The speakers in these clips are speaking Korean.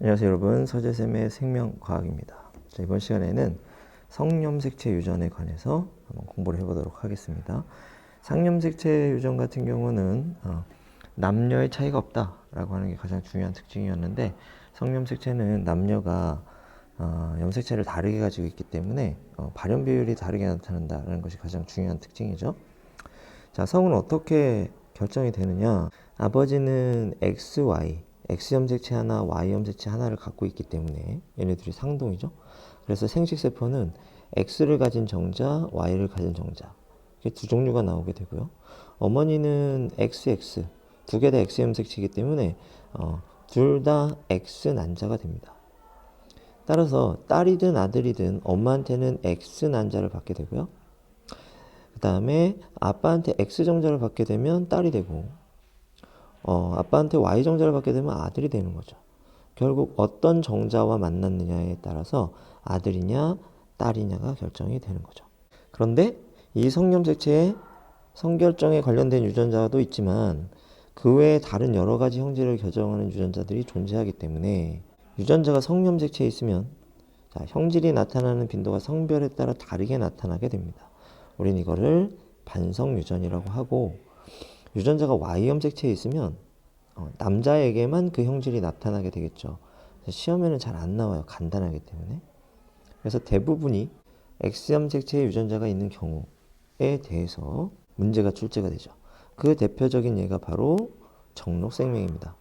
안녕하세요 여러분, 서재쌤의 생명과학입니다. 자, 이번 시간에는 성염색체 유전에 관해서 한번 공부를 해보도록 하겠습니다. 상염색체 유전 같은 경우는 남녀의 차이가 없다라고 하는 게 가장 중요한 특징이었는데, 성염색체는 남녀가 염색체를 다르게 가지고 있기 때문에 발현 비율이 다르게 나타난다는 것이 가장 중요한 특징이죠. 자, 성은 어떻게 결정이 되느냐? 아버지는 XY, X 염색체 하나, Y 염색체 하나를 갖고 있기 때문에 얘네들이 상동이죠. 그래서 생식세포는 X를 가진 정자, Y를 가진 정자, 이렇게 두 종류가 나오게 되고요. 어머니는 XX, 두 개 다 X 염색체이기 때문에 둘 다 X 난자가 됩니다. 따라서 딸이든 아들이든 엄마한테는 X 난자를 받게 되고요. 그 다음에 아빠한테 X 정자를 받게 되면 딸이 되고, 아빠한테 Y 정자를 받게 되면 아들이 되는 거죠. 결국 어떤 정자와 만났느냐에 따라서 아들이냐 딸이냐가 결정이 되는 거죠. 그런데 이 성염색체의 성결정에 관련된 유전자도 있지만 그 외에 다른 여러 가지 형질을 결정하는 유전자들이 존재하기 때문에 유전자가 성염색체에 있으면 형질이 나타나는 빈도가 성별에 따라 다르게 나타나게 됩니다. 우린 이거를 반성유전이라고 하고, 유전자가 Y 염색체에 있으면 남자에게만 그 형질이 나타나게 되겠죠. 시험에는 잘 안 나와요. 간단하기 때문에. 그래서 대부분이 X 염색체의 유전자가 있는 경우에 대해서 문제가 출제가 되죠. 그 대표적인 예가 바로 정록생명입니다.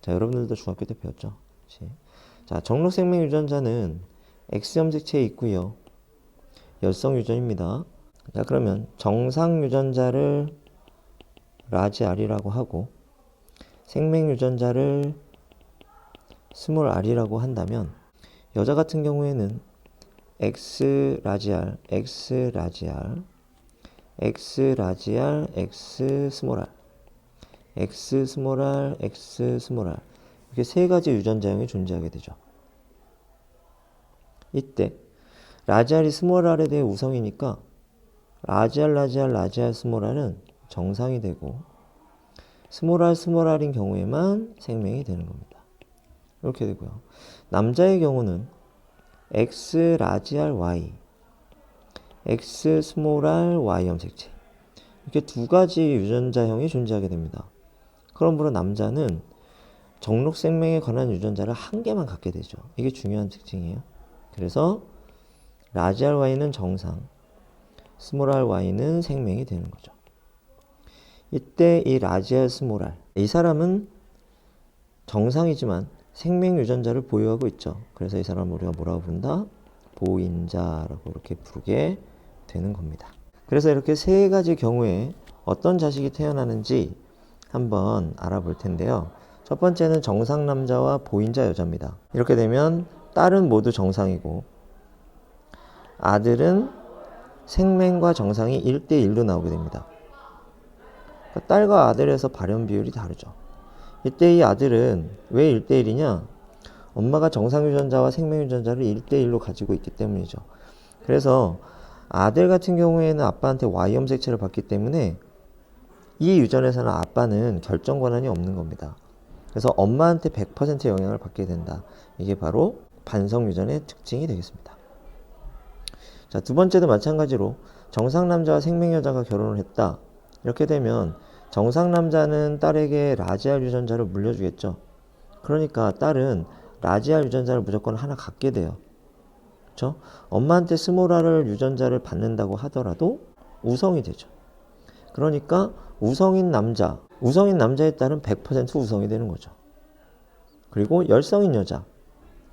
자, 여러분들도 중학교 때 배웠죠? 그치? 자, 정록생명 유전자는 X 염색체에 있고요. 열성 유전입니다. 자, 그러면 정상 유전자를 라지 R이라고 하고 생명 유전자를 스몰 r이라고 한다면, 여자 같은 경우에는 X 라지 R, X 라지 R, X 라지 R, X 스몰 r, X 스몰 r, X 스몰 r, 이렇게 세 가지 유전자형이 존재하게 되죠. 이때 라지 R이 스몰 r에 대해 우성이니까 라지 R, 라지 R, 라지 R 스몰 r은 정상이 되고, 스몰 r인 경우에만 생명이 되는 겁니다. 이렇게 되고요. 남자의 경우는 X 라지 R Y, X 스몰 r Y 염색체, 이렇게 두 가지 유전자형이 존재하게 됩니다. 그러므로 남자는 정록 생명에 관한 유전자를 한 개만 갖게 되죠. 이게 중요한 특징이에요. 그래서 라지 R Y는 정상, 스몰 r Y는 생명이 되는 거죠. 이때 이 라지 R 스몰 r, 이 사람은 정상이지만 생명 유전자를 보유하고 있죠. 그래서 이 사람을 우리가 뭐라고 부른다? 보인자라고 이렇게 부르게 되는 겁니다. 그래서 이렇게 세 가지 경우에 어떤 자식이 태어나는지 한번 알아볼 텐데요. 첫 번째는 정상 남자와 보인자 여자입니다. 이렇게 되면 딸은 모두 정상이고 아들은 생명과 정상이 1대1로 나오게 됩니다. 그러니까 딸과 아들에서 발현 비율이 다르죠. 이때 이 아들은 왜 1대1이냐? 엄마가 정상 유전자와 생명 유전자를 1대1로 가지고 있기 때문이죠. 그래서 아들 같은 경우에는 아빠한테 Y 염색체를 받기 때문에 이 유전에서는 아빠는 결정 권한이 없는 겁니다. 그래서 엄마한테 100% 영향을 받게 된다. 이게 바로 반성 유전의 특징이 되겠습니다. 자, 두 번째도 마찬가지로 정상 남자와 생명 여자가 결혼을 했다. 이렇게 되면 정상 남자는 딸에게 라지 R 유전자를 물려주겠죠. 그러니까 딸은 라지 R 유전자를 무조건 하나 갖게 돼요. 그렇죠? 엄마한테 스몰 r 유전자를 받는다고 하더라도 우성이 되죠. 그러니까 우성인 남자에 따른 100% 우성이 되는 거죠. 그리고 열성인 여자,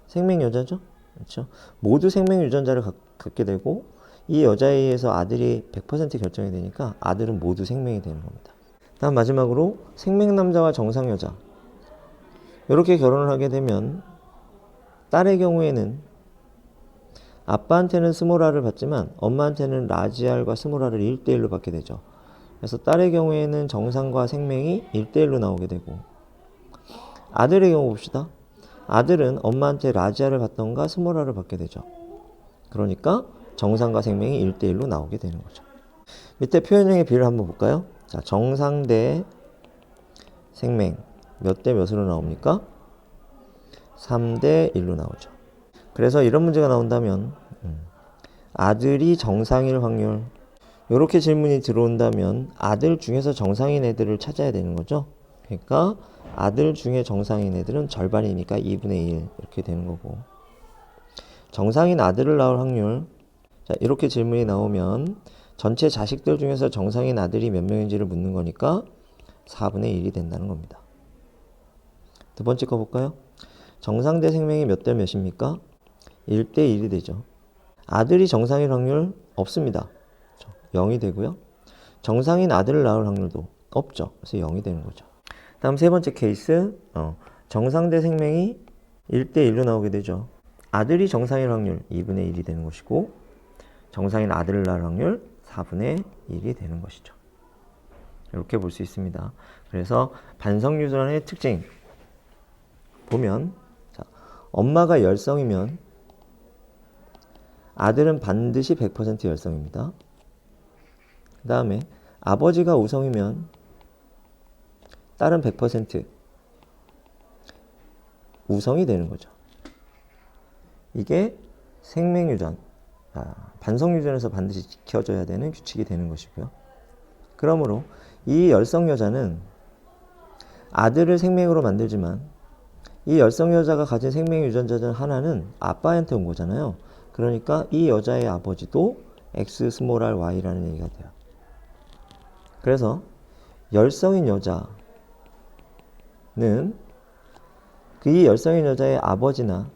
생명 여자죠. 그렇죠? 모두 생명 유전자를 갖게 되고 이 여자에 의해서 아들이 100% 결정이 되니까 아들은 모두 생명이 되는 겁니다. 다음 마지막으로 생명 남자와 정상 여자, 이렇게 결혼을 하게 되면 딸의 경우에는 아빠한테는 스몰 r을 받지만 엄마한테는 라지 R과 스몰 r을 1대1로 받게 되죠. 그래서 딸의 경우에는 정상과 생명이 1대1로 나오게 되고, 아들의 경우 봅시다. 아들은 엄마한테 라지 R을 받던가 스몰 r을 받게 되죠. 그러니까 정상과 생명이 1대1로 나오게 되는 거죠. 밑에 표현형의 비를 한번 볼까요? 자, 정상 대 생명 몇 대 몇으로 나옵니까? 3대 1로 나오죠. 그래서 이런 문제가 나온다면 아들이 정상일 확률, 이렇게 질문이 들어온다면 아들 중에서 정상인 애들을 찾아야 되는 거죠. 그러니까 아들 중에 정상인 애들은 절반이니까 2분의 1 이렇게 되는 거고, 정상인 아들을 낳을 확률, 자, 이렇게 질문이 나오면 전체 자식들 중에서 정상인 아들이 몇 명인지를 묻는 거니까 4분의 1이 된다는 겁니다. 두 번째 거 볼까요? 정상대 생명이 몇 대 몇입니까? 1대 1이 되죠. 아들이 정상일 확률 없습니다. 0이 되고요. 정상인 아들을 낳을 확률도 없죠. 그래서 0이 되는 거죠. 다음 세 번째 케이스, 정상대 생명이 1대 1로 나오게 되죠. 아들이 정상일 확률 2분의 1이 되는 것이고, 정상인 아들을 낳을 확률 4분의 1이 되는 것이죠. 이렇게 볼 수 있습니다. 그래서 반성유전의 특징 보면, 자, 엄마가 열성이면 아들은 반드시 100% 열성입니다. 그 다음에 아버지가 우성이면 딸은 100% 우성이 되는 거죠. 이게 생명유전, 반성유전에서 반드시 지켜져야 되는 규칙이 되는 것이고요. 그러므로 이 열성 여자는 아들을 생명으로 만들지만 이 열성 여자가 가진 생명 유전자 중 하나는 아빠한테 온 거잖아요. 그러니까 이 여자의 아버지도 X 스몰 r Y라는 얘기가 돼요. 그래서 열성인 여자는 이 열성인 여자의 아버지나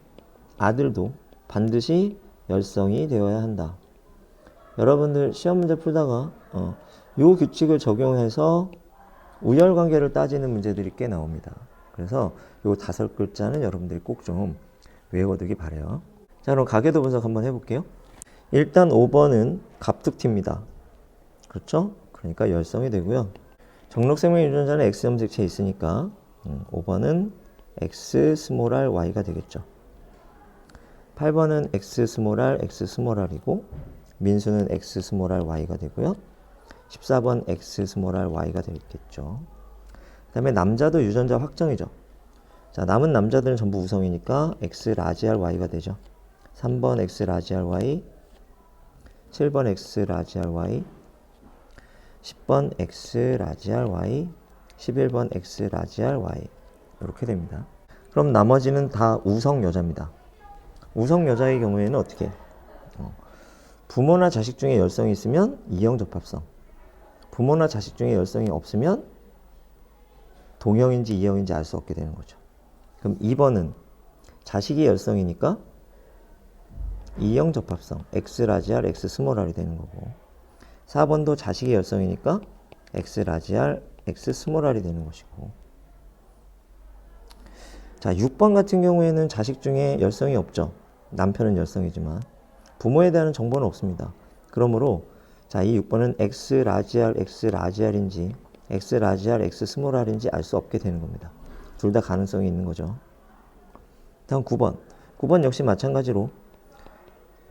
아들도 반드시 열성이 되어야 한다. 여러분들 시험 문제 풀다가 요 규칙을 적용해서 우열관계를 따지는 문제들이 꽤 나옵니다. 그래서 요 5글자는 여러분들이 꼭 좀 외워두기 바래요. 자, 그럼 가계도 분석 한번 해볼게요. 일단 5번은 갑툭튀입니다. 그렇죠? 그러니까 열성이 되고요. 정록생명 유전자는 X 염색체에 있으니까 5번은 X 스몰 r Y가 되겠죠. 8번은 X 스몰 r X 스몰 r이고, 민수는 X 스몰 r Y가 되고요. 14번 X 스몰 r Y가 되겠죠. 그 다음에 남자도 유전자 확정이죠. 자, 남은 남자들은 전부 우성이니까 X 라지 R Y가 되죠. 3번 X 라지 R Y, 7번 X 라지 R Y, 10번 X 라지 R Y, 11번 X 라지 R Y, 이렇게 됩니다. 그럼 나머지는 다 우성 여자입니다. 우성 여자의 경우에는 어떻게? 부모나 자식 중에 열성이 있으면 이형 접합성, 부모나 자식 중에 열성이 없으면 동형인지 이형인지 알 수 없게 되는 거죠. 그럼 2번은 자식이 열성이니까 이형 접합성, X 라지 R, X 스몰 r이 되는 거고, 4번도 자식이 열성이니까 X 라지 R, X 스몰 r이 되는 것이고, 자, 6번 같은 경우에는 자식 중에 열성이 없죠. 남편은 열성이지만 부모에 대한 정보는 없습니다. 그러므로 자, 이 6번은 X 라지 R, X 라지 R인지 X 라지 R, X 스몰 r인지 알 수 없게 되는 겁니다. 둘 다 가능성이 있는 거죠. 다음 9번. 9번 역시 마찬가지로,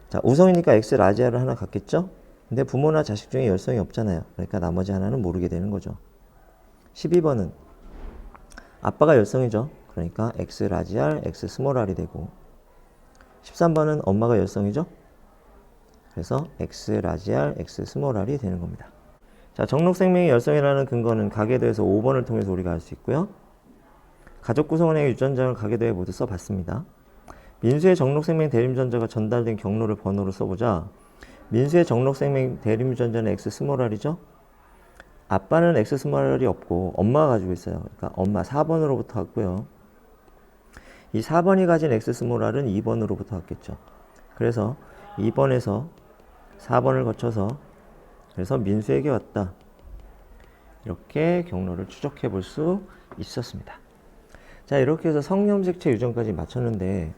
자, 우성이니까 X 라지 R을 하나 갖겠죠? 근데 부모나 자식 중에 열성이 없잖아요. 그러니까 나머지 하나는 모르게 되는 거죠. 12번은 아빠가 열성이죠. 그러니까 X 라지 R, X 스몰 r이 되고, 13번은 엄마가 열성이죠. 그래서 X 라지 R, X 스몰 r이 되는 겁니다. 자, 정록생명의 열성이라는 근거는 가계도에서 5번을 통해서 우리가 알 수 있고요. 가족 구성원의 유전자를 가계도에 모두 써봤습니다. 민수의 정록생명 대림유전자가 전달된 경로를 번호로 써보자. 민수의 정록생명 대림유전자는 X 스몰 r이죠. 아빠는 X 스몰 r이 없고 엄마가 가지고 있어요. 그러니까 엄마 4번으로부터 왔고요. 이 4번이 가진 X 스몰 r은 2번으로부터 왔겠죠. 그래서 2번에서 4번을 거쳐서 그래서 민수에게 왔다. 이렇게 경로를 추적해 볼 수 있었습니다. 자, 이렇게 해서 성염색체 유전까지 마쳤는데,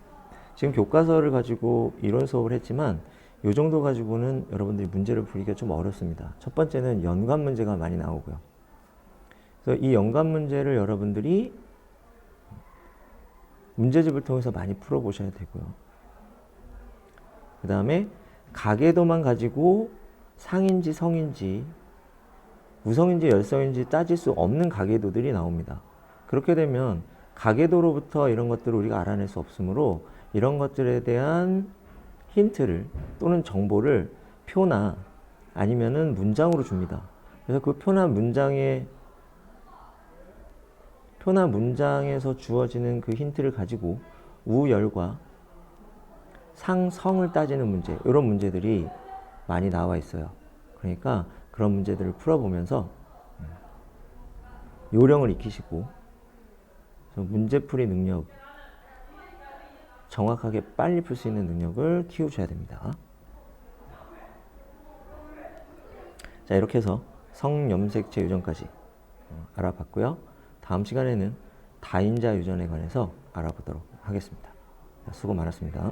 지금 교과서를 가지고 이론 수업을 했지만 이 정도 가지고는 여러분들이 문제를 풀기가 좀 어렵습니다. 첫 번째는 연관 문제가 많이 나오고요. 그래서 이 연관 문제를 여러분들이 문제집을 통해서 많이 풀어보셔야 되고요. 그 다음에 가계도만 가지고 상인지 성인지 우성인지 열성인지 따질 수 없는 가계도들이 나옵니다. 그렇게 되면 가계도로부터 이런 것들을 우리가 알아낼 수 없으므로 이런 것들에 대한 힌트를 또는 정보를 표나 아니면은 문장으로 줍니다. 그래서 그 표나 문장에서 주어지는 그 힌트를 가지고 우열과 상성을 따지는 문제, 이런 문제들이 많이 나와 있어요. 그러니까 그런 문제들을 풀어보면서 요령을 익히시고 문제풀이 능력, 정확하게 빨리 풀 수 있는 능력을 키우셔야 됩니다. 자, 이렇게 해서 성염색체 유전까지 알아봤고요. 다음 시간에는 다인자 유전에 관해서 알아보도록 하겠습니다. 수고 많았습니다.